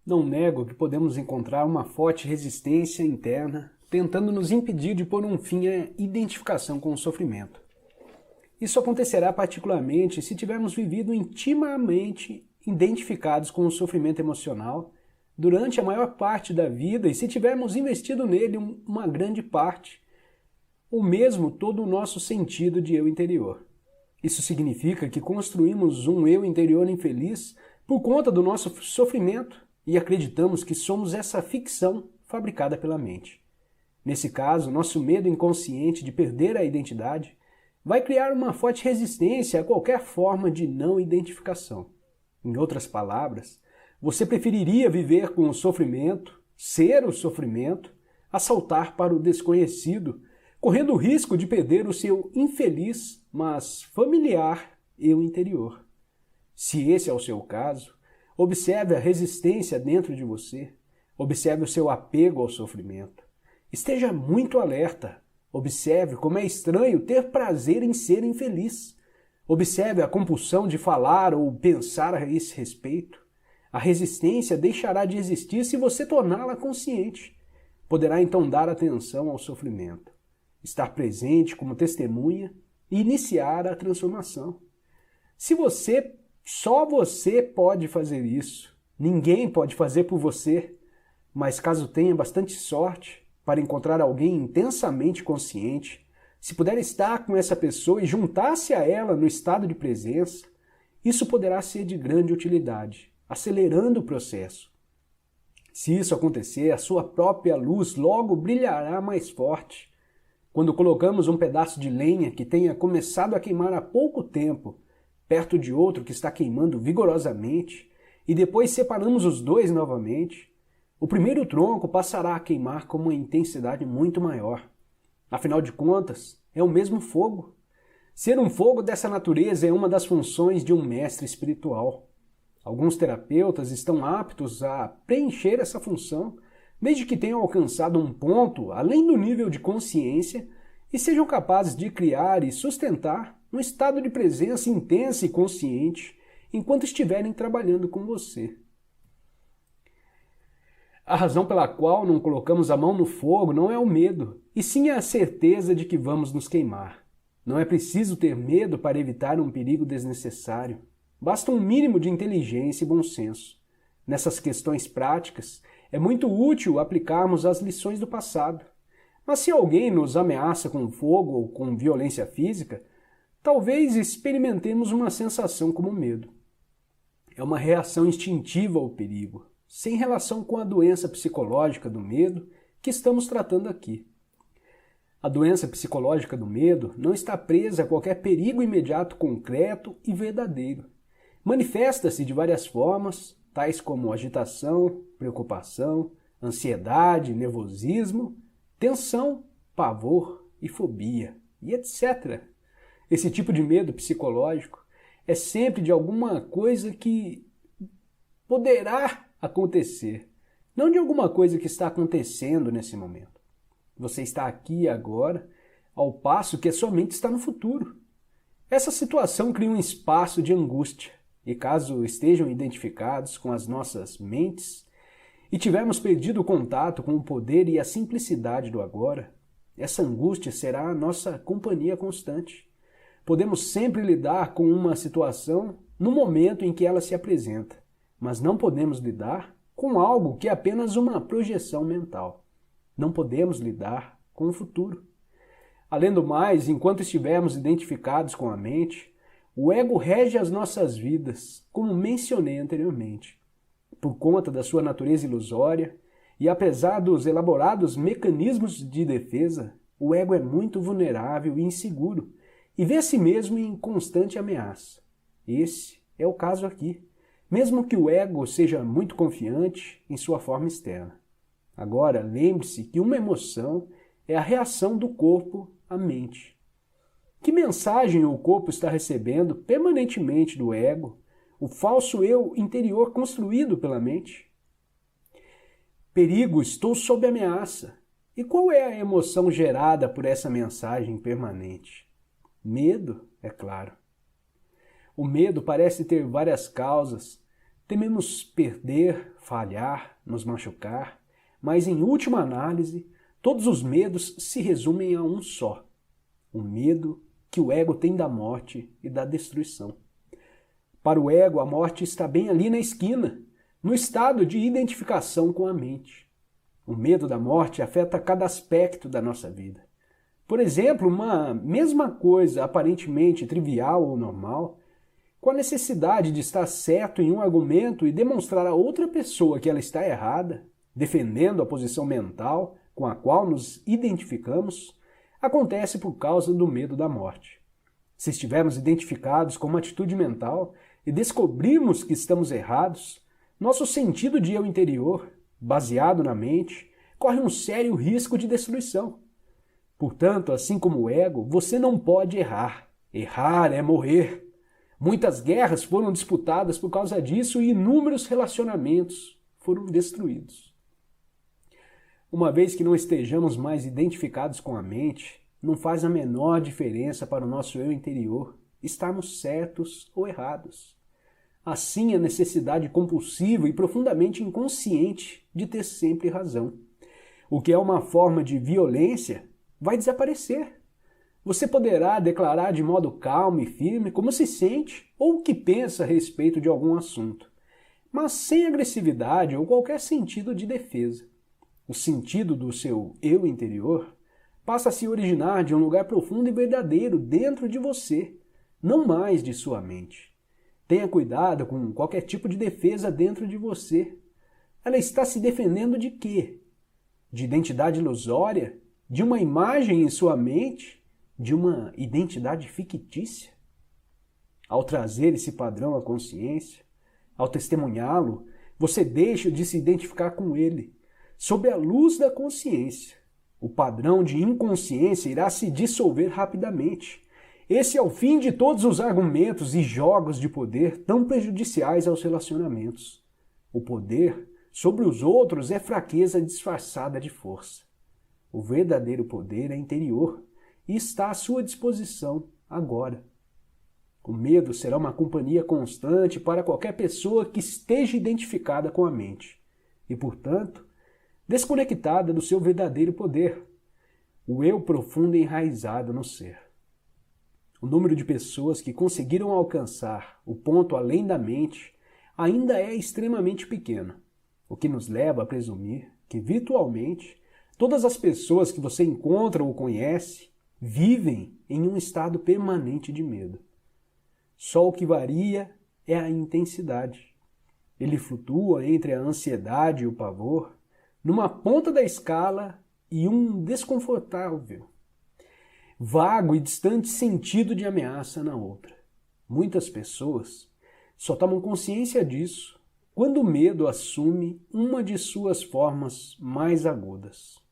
Não nego que podemos encontrar uma forte resistência interna tentando nos impedir de pôr um fim à identificação com o sofrimento. Isso acontecerá particularmente se tivermos vivido intimamente identificados com o sofrimento emocional durante a maior parte da vida e se tivermos investido nele uma grande parte, ou mesmo todo o nosso sentido de eu interior. Isso significa que construímos um eu interior infeliz por conta do nosso sofrimento e acreditamos que somos essa ficção fabricada pela mente. Nesse caso, nosso medo inconsciente de perder a identidade vai criar uma forte resistência a qualquer forma de não identificação. Em outras palavras, você preferiria viver com o sofrimento, ser o sofrimento, a saltar para o desconhecido, correndo o risco de perder o seu infeliz, mas familiar eu interior. Se esse é o seu caso, observe a resistência dentro de você, observe o seu apego ao sofrimento. Esteja muito alerta, observe como é estranho ter prazer em ser infeliz. Observe a compulsão de falar ou pensar a esse respeito. A resistência deixará de existir se você torná-la consciente. Poderá então dar atenção ao sofrimento, estar presente como testemunha e iniciar a transformação. Só você pode fazer isso. Ninguém pode fazer por você. Mas caso tenha bastante sorte para encontrar alguém intensamente consciente, se puder estar com essa pessoa e juntar-se a ela no estado de presença, isso poderá ser de grande utilidade, acelerando o processo. Se isso acontecer, a sua própria luz logo brilhará mais forte. Quando colocamos um pedaço de lenha que tenha começado a queimar há pouco tempo, perto de outro que está queimando vigorosamente, e depois separamos os dois novamente, o primeiro tronco passará a queimar com uma intensidade muito maior. Afinal de contas, é o mesmo fogo. Ser um fogo dessa natureza é uma das funções de um mestre espiritual. Alguns terapeutas estão aptos a preencher essa função, desde que tenham alcançado um ponto além do nível de consciência e sejam capazes de criar e sustentar um estado de presença intensa e consciente enquanto estiverem trabalhando com você. A razão pela qual não colocamos a mão no fogo não é o medo, e sim a certeza de que vamos nos queimar. Não é preciso ter medo para evitar um perigo desnecessário. Basta um mínimo de inteligência e bom senso. Nessas questões práticas, é muito útil aplicarmos as lições do passado. Mas se alguém nos ameaça com fogo ou com violência física, talvez experimentemos uma sensação como medo. É uma reação instintiva ao perigo, sem relação com a doença psicológica do medo que estamos tratando aqui. A doença psicológica do medo não está presa a qualquer perigo imediato concreto e verdadeiro. Manifesta-se de várias formas, tais como agitação, preocupação, ansiedade, nervosismo, tensão, pavor e fobia, e etc. Esse tipo de medo psicológico é sempre de alguma coisa que poderá acontecer, não de alguma coisa que está acontecendo nesse momento. Você está aqui e agora, ao passo que a sua mente está no futuro. Essa situação cria um espaço de angústia, e caso estejam identificados com as nossas mentes e tivermos perdido o contato com o poder e a simplicidade do agora, essa angústia será a nossa companhia constante. Podemos sempre lidar com uma situação no momento em que ela se apresenta, mas não podemos lidar com algo que é apenas uma projeção mental. Não podemos lidar com o futuro. Além do mais, enquanto estivermos identificados com a mente, o ego rege as nossas vidas, como mencionei anteriormente. Por conta da sua natureza ilusória, e apesar dos elaborados mecanismos de defesa, o ego é muito vulnerável e inseguro, e vê a si mesmo em constante ameaça. Esse é o caso aqui, mesmo que o ego seja muito confiante em sua forma externa. Agora, lembre-se que uma emoção é a reação do corpo à mente. Que mensagem o corpo está recebendo permanentemente do ego, o falso eu interior construído pela mente? Perigo, estou sob ameaça. E qual é a emoção gerada por essa mensagem permanente? Medo, é claro. O medo parece ter várias causas, Tememos perder, falhar, nos machucar, mas em última análise, todos os medos se resumem a um só: o medo que o ego tem da morte e da destruição. Para o ego, a morte está bem ali na esquina, no estado de identificação com a mente. O medo da morte afeta cada aspecto da nossa vida. Por exemplo, uma mesma coisa aparentemente trivial ou normal, com a necessidade de estar certo em um argumento e demonstrar a outra pessoa que ela está errada, defendendo a posição mental com a qual nos identificamos, acontece por causa do medo da morte. Se estivermos identificados com uma atitude mental e descobrirmos que estamos errados, nosso sentido de eu interior, baseado na mente, corre um sério risco de destruição. Portanto, assim como o ego, você não pode errar. Errar é morrer. Muitas guerras foram disputadas por causa disso e inúmeros relacionamentos foram destruídos. Uma vez que não estejamos mais identificados com a mente, não faz a menor diferença para o nosso eu interior estarmos certos ou errados. Assim, a necessidade compulsiva e profundamente inconsciente de ter sempre razão, o que é uma forma de violência, vai desaparecer. Você poderá declarar de modo calmo e firme como se sente ou o que pensa a respeito de algum assunto, mas sem agressividade ou qualquer sentido de defesa. O sentido do seu eu interior passa a se originar de um lugar profundo e verdadeiro dentro de você, não mais de sua mente. Tenha cuidado com qualquer tipo de defesa dentro de você. Ela está se defendendo de quê? De identidade ilusória? De uma imagem em sua mente? De uma identidade fictícia? Ao trazer esse padrão à consciência, ao testemunhá-lo, você deixa de se identificar com ele. Sob a luz da consciência, o padrão de inconsciência irá se dissolver rapidamente. Esse é o fim de todos os argumentos e jogos de poder tão prejudiciais aos relacionamentos. O poder sobre os outros é fraqueza disfarçada de força. O verdadeiro poder é interior e está à sua disposição agora. O medo será uma companhia constante para qualquer pessoa que esteja identificada com a mente e, portanto, desconectada do seu verdadeiro poder, o eu profundo e enraizado no ser. O número de pessoas que conseguiram alcançar o ponto além da mente ainda é extremamente pequeno, o que nos leva a presumir que, virtualmente, todas as pessoas que você encontra ou conhece vivem em um estado permanente de medo. Só o que varia é a intensidade. Ele flutua entre a ansiedade e o pavor, numa ponta da escala e um desconfortável, vago e distante sentido de ameaça na outra. Muitas pessoas só tomam consciência disso quando o medo assume uma de suas formas mais agudas.